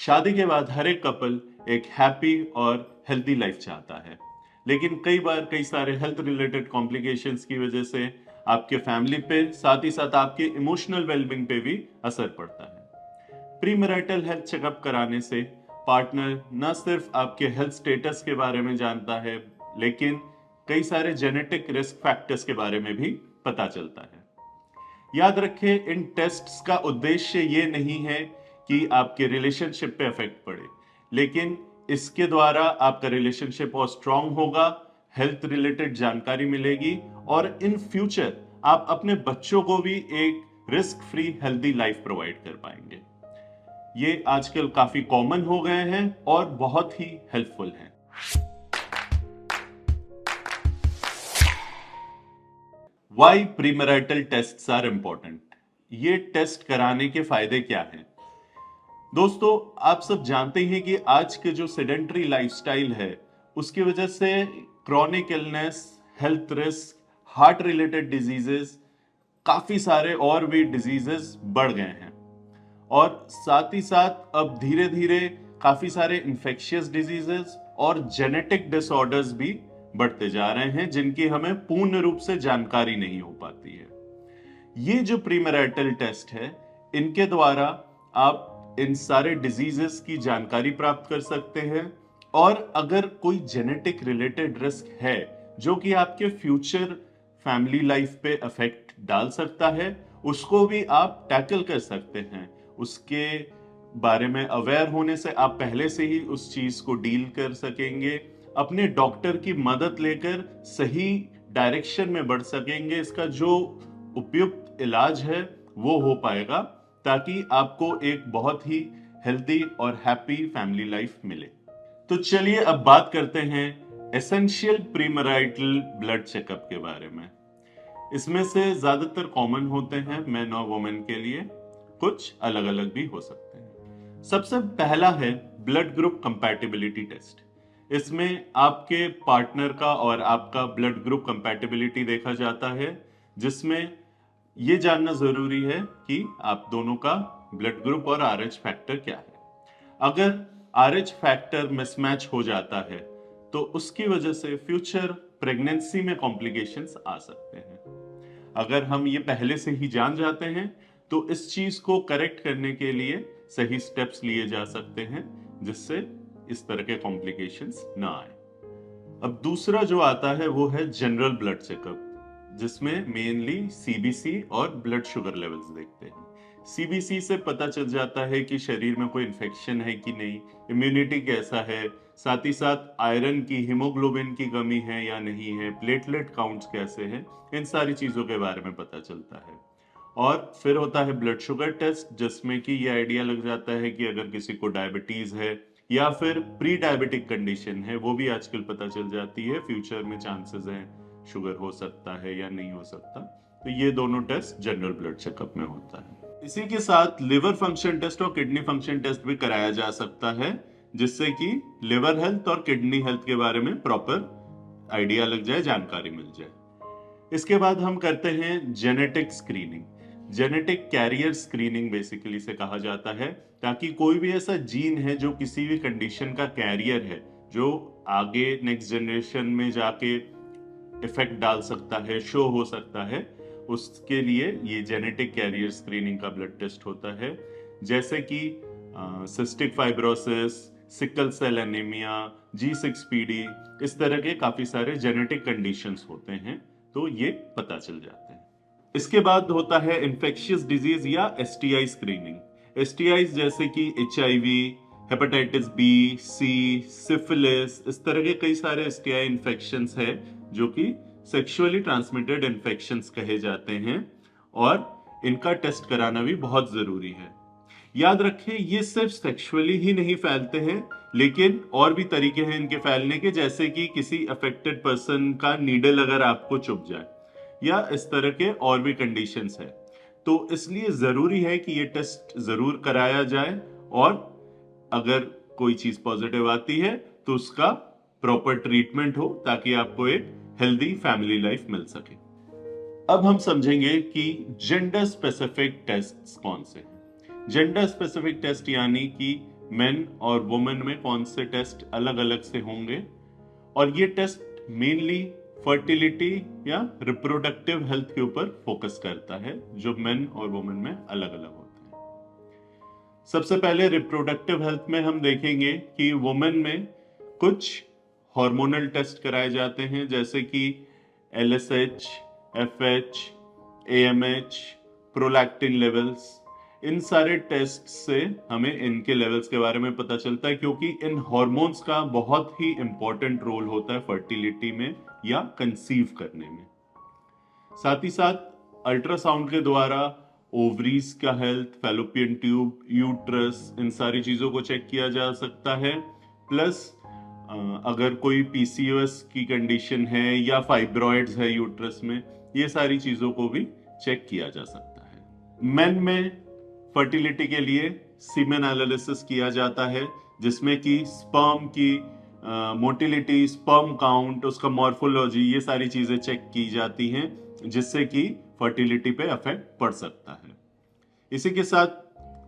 शादी के बाद हर एक कपल एक हैप्पी और हेल्दी लाइफ चाहता है, लेकिन कई बार कई सारे हेल्थ रिलेटेड कॉम्प्लिकेशंस की वजह से आपके फैमिली पे साथ ही साथ आपके इमोशनल वेलबींग पे भी असर पड़ता है। प्री मैरिटल हेल्थ चेकअप कराने से पार्टनर न सिर्फ आपके हेल्थ स्टेटस के बारे में जानता है, लेकिन कई सारे जेनेटिक रिस्क फैक्टर्स के बारे में भी पता चलता है। याद रखें, इन टेस्ट्स का उद्देश्य ये नहीं है कि आपके रिलेशनशिप पे इफेक्ट पड़े, लेकिन इसके द्वारा आपका रिलेशनशिप और स्ट्रांग होगा, हेल्थ रिलेटेड जानकारी मिलेगी और इन फ्यूचर आप अपने बच्चों को भी एक risk free healthy life provide कर पाएंगे। ये आजकल काफी कॉमन हो गए हैं और बहुत ही हेल्पफुल हैं। Why premarital tests are important? ये टेस्ट कराने के फायदे क्या हैं? दोस्तों, आप सब जानते हैं कि आज के जो सेडेंटरी लाइफस्टाइल है उसकी वजह से chronic illness, health risk, heart related diseases, काफी सारे और भी डिजीजेस बढ़ गए हैं और साथ ही साथ अब धीरे धीरे काफी सारे इंफेक्शियस डिजीजेस और जेनेटिक डिसऑर्डर्स भी बढ़ते जा रहे हैं, जिनकी हमें पूर्ण रूप से जानकारी नहीं हो पाती है। ये जो प्रीमैरिटल टेस्ट है, इनके द्वारा आप इन सारे डिजीजेस की जानकारी प्राप्त कर सकते हैं और अगर कोई जेनेटिक रिलेटेड रिस्क है जो कि आपके फ्यूचर फैमिली लाइफ पे इफेक्ट डाल सकता है, उसको भी आप टैकल कर सकते हैं। उसके बारे में अवेयर होने से आप पहले से ही उस चीज को डील कर सकेंगे, अपने डॉक्टर की मदद लेकर सही डायरेक्शन में बढ़ सकेंगे। इसका जो उपयुक्त इलाज है वो हो पाएगा, ताकि आपको एक बहुत ही हेल्दी और हैप्पी फैमिली लाइफ मिले। तो चलिए अब बात करते हैं एसेंशियल प्रीमैरिटल ब्लड चेकअप के बारे में। इसमें से ज्यादातर कॉमन होते हैं मेन और वुमेन के लिए, कुछ अलग अलग भी हो सकते हैं। सबसे पहला है ब्लड ग्रुप कंपैटिबिलिटी टेस्ट। इसमें आपके पार्टनर का और आपका ब्लड ग्रुप कंपैटिबिलिटी देखा जाता है, जिसमें यह जानना जरूरी है कि आप दोनों का ब्लड ग्रुप और आरएच फैक्टर क्या है। अगर आरएच फैक्टर मिसमैच हो जाता है तो उसकी वजह से फ्यूचर प्रेगनेंसी में कॉम्प्लिकेशंस आ सकते हैं। अगर हम ये पहले से ही जान जाते हैं तो इस चीज को करेक्ट करने के लिए सही स्टेप्स लिए जा सकते हैं, जिससे इस तरह के कॉम्प्लिकेशंस ना आए। अब दूसरा जो आता है वो है जनरल ब्लड चेकअप, जिसमें मेनली सीबीसी और ब्लड शुगर लेवल्स देखते हैं। सीबीसी से पता चल जाता है कि शरीर में कोई इन्फेक्शन है कि नहीं, इम्यूनिटी कैसा है, साथ ही साथ आयरन की, हीमोग्लोबिन की कमी है या नहीं है, प्लेटलेट काउंट्स कैसे हैं, इन सारी चीजों के बारे में पता चलता है। और फिर होता है ब्लड शुगर टेस्ट, जिसमें कि ये आइडिया लग जाता है कि अगर किसी को डायबिटीज है या फिर प्री डायबिटिक कंडीशन है, वो भी आजकल पता चल जाती है। फ्यूचर में चांसेस हैं शुगर हो सकता है या नहीं हो सकता। तो ये दोनों टेस्ट जनरल ब्लड चेकअप में होता है। इसी के साथ लिवर फंक्शन टेस्ट और किडनी फंक्शन टेस्ट भी कराया जा सकता है, जिससे कि लिवर हेल्थ और किडनी हेल्थ के बारे में प्रॉपर आइडिया लग जाए, जानकारी मिल जाए। इसके बाद हम करते हैं genetic screening. Genetic carrier screening basically से कहा जाता है, ताकि कोई भी ऐसा जीन है जो किसी भी कंडीशन का कैरियर है, जो आगे नेक्स्ट जनरेशन में जाके इफेक्ट डाल सकता है, शो हो सकता है, उसके लिए ये जेनेटिक कैरियर स्क्रीनिंग का ब्लड टेस्ट होता है। जैसे कि cystic fibrosis, sickle cell anaemia, G6PD, इस तरह के काफी सारे जेनेटिक कंडीशंस होते हैं, तो ये पता चल जाते हैं। इसके बाद होता है इन्फेक्शियस डिजीज या एसटीआई स्क्रीनिंग। एसटीआईज जैसे कि HIV, हेपेटाइटिस बी, सी, सिफिलिस, इस तरह के कई सारे एसटीआई इन्फेक्शंस है जो कि सेक्सुअली ट्रांसमिटेड इन्फेक्शंस कहे जाते हैं और इनका टेस्ट कराना भी बहुत जरूरी है। याद रखें, ये सिर्फ सेक्सुअली ही नहीं फैलते हैं, लेकिन और भी तरीके हैं इनके फैलने के, जैसे कि किसी अफेक्टेड पर्सन का नीडल अगर आपको चुभ जाए या इस तरह के और भी कंडीशंस है। तो इसलिए जरूरी है कि ये टेस्ट जरूर कराया जाए और अगर कोई चीज पॉजिटिव आती है तो उसका प्रॉपर ट्रीटमेंट हो, ताकि आपको एक हेल्दी फैमिली लाइफ मिल सके। अब हम समझेंगे कि जेंडर स्पेसिफिक टेस्ट कौन से हैं। जेंडर स्पेसिफिक टेस्ट यानी कि मेन और वुमेन में कौन से टेस्ट अलग अलग से होंगे, और ये टेस्ट मेनली फर्टिलिटी या रिप्रोडक्टिव हेल्थ के ऊपर फोकस करता है, जो मेन और वुमेन में अलग अलग होते हैं। सबसे पहले रिप्रोडक्टिव हेल्थ में हम देखेंगे कि वुमेन में कुछ हार्मोनल टेस्ट कराए जाते हैं, जैसे कि LSH, FH, AMH, prolactin levels. इन सारे टेस्ट से हमें इनके लेवल्स के बारे में पता चलता है, क्योंकि इन हार्मोन्स का बहुत ही इंपॉर्टेंट रोल होता है फर्टिलिटी में या कंसीव करने में। साथ ही साथ अल्ट्रासाउंड के द्वारा ओवरीज का हेल्थ, फैलोपियन ट्यूब, यूट्रस, इन सारी चीजों को चेक किया जा सकता है। प्लस अगर कोई PCOS की कंडीशन है या फाइब्रॉइड्स है यूट्रस में, ये सारी चीजों को भी चेक किया जा सकता है। मेन में फर्टिलिटी के लिए सीमेन एनालिसिस किया जाता है, जिसमें कि स्पर्म की मोटिलिटी, स्पर्म काउंट, उसका मॉर्फोलॉजी, ये सारी चीजें चेक की जाती हैं, जिससे कि फर्टिलिटी पे इफेक्ट पड़ सकता है। इसी के साथ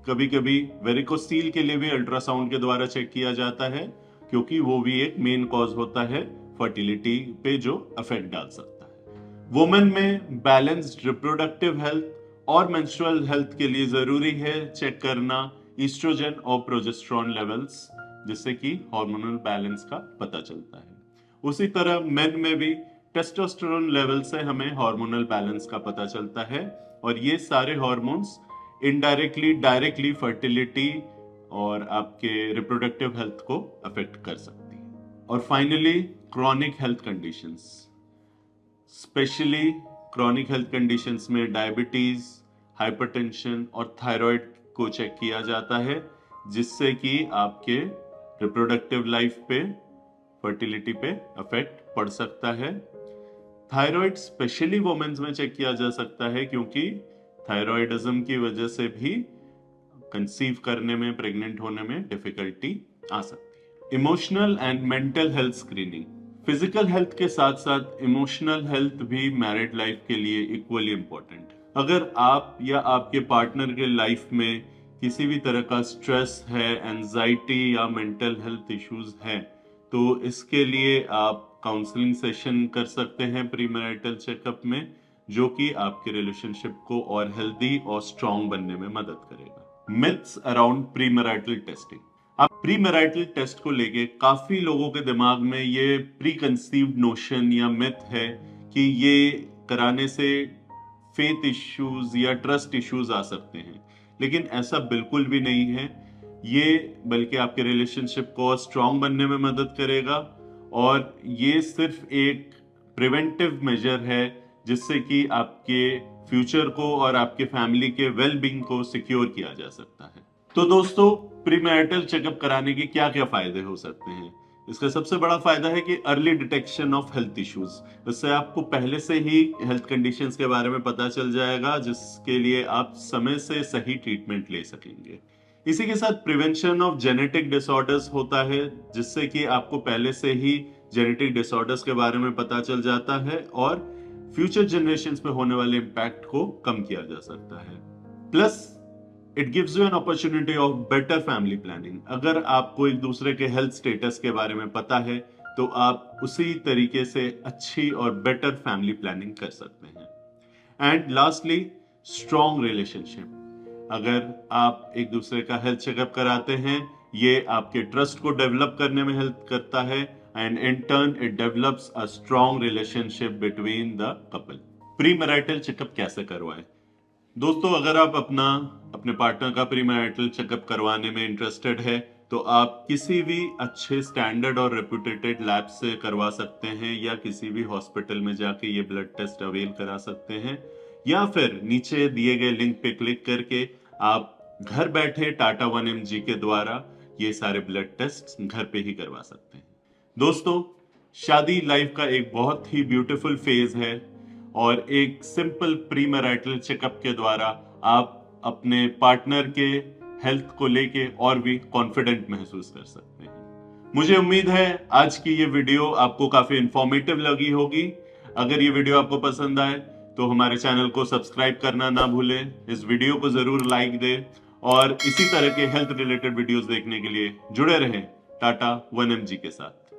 कभी कभी वेरिकोसील के लिए भी अल्ट्रासाउंड के द्वारा चेक किया जाता है, क्योंकि वो भी एक मेन कॉज होता है फर्टिलिटी पे जो इफेक्ट डाल सकता है। वुमेन में बैलेंस्ड रिप्रोडक्टिव हेल्थ और मेंस्ट्रुअल हेल्थ के लिए जरूरी है चेक करना ईस्ट्रोजन और प्रोजेस्टेरोन लेवल्स, जिससे कि हार्मोनल बैलेंस का पता चलता है। उसी तरह मेन में भी टेस्टोस्टेरोन लेवल से हमें हार्मोनल बैलेंस का पता चलता है, और ये सारे हार्मोन्स इनडायरेक्टली, डायरेक्टली फर्टिलिटी और आपके रिप्रोडक्टिव हेल्थ को अफेक्ट कर सकती है। और finally chronic health conditions, specially chronic health conditions में डायबिटीज, हाइपरटेंशन और थायराइड को चेक किया जाता है, जिससे कि आपके रिप्रोडक्टिव लाइफ पे, फर्टिलिटी पे इफेक्ट पड़ सकता है। थायराइड स्पेशली वुमेन्स में चेक किया जा सकता है, क्योंकि थायराइडिज्म की वजह से भी कंसीव करने में, प्रेग्नेंट होने में डिफिकल्टी आ सकती है। Emotional and mental health screening, physical health के साथ साथ इमोशनल हेल्थ भी मैरिड लाइफ के लिए इक्वली इंपॉर्टेंट। अगर आप या आपके पार्टनर के लाइफ में किसी भी तरह का स्ट्रेस है, एंजाइटी या मेंटल हेल्थ इश्यूज है, तो इसके लिए आप काउंसलिंग सेशन कर सकते हैं प्री मैरिटल चेकअप में, जो कि आपके रिलेशनशिप को और हेल्दी और स्ट्रांग बनने में मदद करेगा। Myths around pre marital testing. अब प्री मैरिटल टेस्ट को लेके काफी लोगों के दिमाग में ये प्री कंसीव्ड नोशन या मिथ है कि ये कराने से फेथ इश्यूज या ट्रस्ट इश्यूज आ सकते हैं, लेकिन ऐसा बिल्कुल भी नहीं है। ये बल्कि आपके रिलेशनशिप को स्ट्रांग बनने में मदद करेगा, और ये सिर्फ एक प्रिवेंटिव मेजर है, जिससे कि आपके फ्यूचर को और आपके फैमिली के वेल बीइंग को सिक्योर किया जा सकता है। तो दोस्तों, प्रीमैरिटल चेकअप कराने के क्या क्या फायदे हो सकते हैं? इसका सबसे बड़ा फायदा है कि early detection of health issues. इससे आपको पहले से ही हेल्थ कंडीशंस के बारे में पता चल जाएगा, जिसके लिए आप समय से सही ट्रीटमेंट ले सकेंगे। इसी के साथ प्रिवेंशन ऑफ जेनेटिक डिसऑर्डर्स होता है, जिससे कि आपको पहले से ही जेनेटिक डिसऑर्डर्स के बारे में पता चल जाता है और फ्यूचर जनरेशंस पे होने वाले इम्पैक्ट को कम किया जा सकता है। Plus it gives you an opportunity of better family planning. अगर आपको एक दूसरे के हेल्थ स्टेटस के बारे में पता है, तो आप उसी तरीके से अच्छी और बेटर फैमिली प्लानिंग कर सकते हैं। And lastly, strong relationship. अगर आप एक दूसरे का हेल्थ चेकअप कराते हैं, ये आपके ट्रस्ट को डेवलप करने में हेल्प करता है, and in turn it develops a strong relationship between the couple. Pre marital checkup कैसे करवाएं? दोस्तों, अगर आप अपने पार्टनर का प्री मैरिटल चेकअप करवाने में इंटरेस्टेड है, तो आप किसी भी अच्छे स्टैंडर्ड और रेप्यूटेड लैब से करवा सकते हैं, या किसी भी हॉस्पिटल में जाके ये ब्लड टेस्ट अवेल करा सकते हैं, या फिर नीचे दिए गए लिंक पे क्लिक करके आप घर बैठे टाटा 1mg के द्वारा ये सारे ब्लड टेस्ट घर पे ही करवा सकते हैं। दोस्तों, शादी लाइफ का एक बहुत ही ब्यूटीफुल फेज है, और एक सिंपल प्री मैरिटल चेकअप के द्वारा आप अपने पार्टनर के हेल्थ को लेके और भी कॉन्फिडेंट महसूस कर सकते हैं। मुझे उम्मीद है आज की ये वीडियो आपको काफी इंफॉर्मेटिव लगी होगी। अगर ये वीडियो आपको पसंद आए तो हमारे चैनल को सब्सक्राइब करना ना भूलें, इस वीडियो को जरूर लाइक दें, और इसी तरह के हेल्थ रिलेटेड वीडियोस देखने के लिए जुड़े रहें टाटा 1mg के साथ।